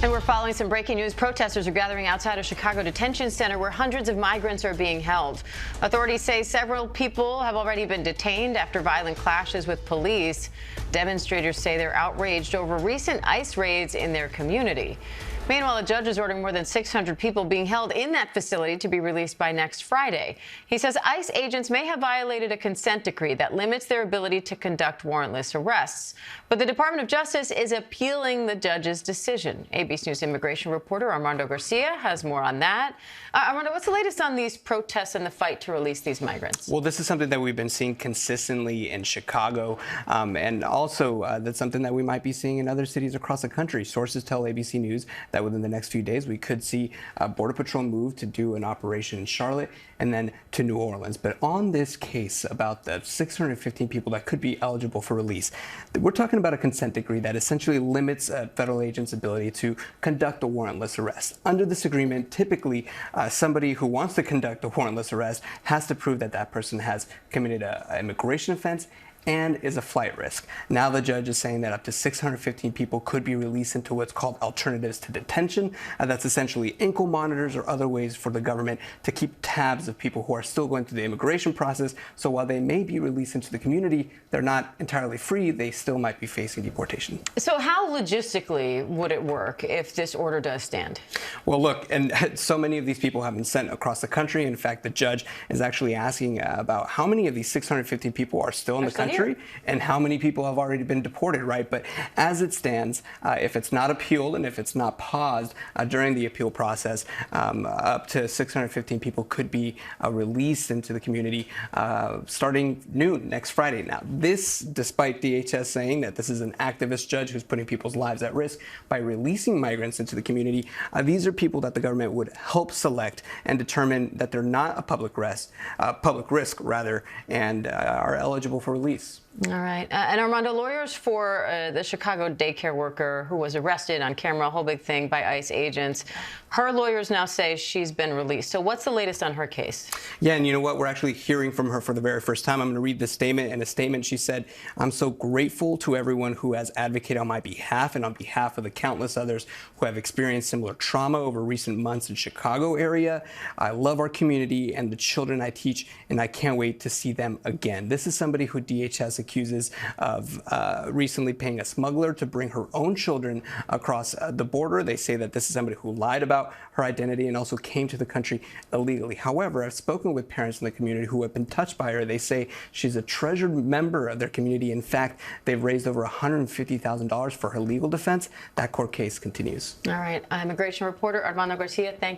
And we're following some breaking news. Protesters are gathering outside a Chicago detention center where hundreds of migrants are being held. Authorities say several people have already been detained after violent clashes with police. Demonstrators say they're outraged over recent ICE raids in their community. Meanwhile, a judge is ordering more than 600 people being held in that facility to be released by next Friday. He says ICE agents may have violated a consent decree that limits their ability to conduct warrantless arrests. But the Department of Justice is appealing the judge's decision. ABC News immigration reporter Armando Garcia has more on that. Armando, what's the latest on these protests and the fight to release these migrants? Well, this is something that we've been seeing consistently in Chicago, and also that's something that we might be seeing in other cities across the country. Sources tell ABC News that within the next few days, we could see Border Patrol move to do an operation in Charlotte and then to New Orleans. But on this case about the 615 people that could be eligible for release, we're talking about a consent decree that essentially limits a federal agent's ability to conduct a warrantless arrest. Under this agreement, typically somebody who wants to conduct a warrantless arrest has to prove that that person has committed an immigration offense and is a flight risk. Now the judge is saying that up to 615 people could be released into what's called alternatives to detention. That's essentially ankle monitors or other ways for the government to keep tabs of people who are still going through the immigration process. So while they may be released into the community, they're not entirely free. They still might be facing deportation. So how logistically would it work if this order does stand? Well, look, and so many of these people have been sent across the country. In fact, the judge is actually asking about how many of these 615 people are still in the country and how many people have already been deported, right? But as it stands, if it's not appealed and if it's not paused during the appeal process, up to 615 people could be released into the community starting noon next Friday. Now, this, despite DHS saying that this is an activist judge who's putting people's lives at risk by releasing migrants into the community, these are people that the government would help select and determine that they're not a public risk, and are eligible for release. All right. And Armando, lawyers for the Chicago daycare worker who was arrested on camera, a whole big thing, by ICE agents, her lawyers now say she's been released. So what's the latest on her case? Yeah, and you know what? We're actually hearing from her for the very first time. I'm going to read this statement. In a statement, she said, "I'm so grateful to everyone who has advocated on my behalf and on behalf of the countless others who have experienced similar trauma over recent months in Chicago area. I love our community and the children I teach, and I can't wait to see them again." This is somebody who DHS accuses of recently paying a smuggler to bring her own children across the border. They say that this is somebody who lied about her identity and also came to the country illegally. However, I've spoken with parents in the community who have been touched by her. They say she's a treasured member of their community. In fact, they've raised over $150,000 for her legal defense. That court case continues. All right. Immigration reporter Armando Garcia, thank you.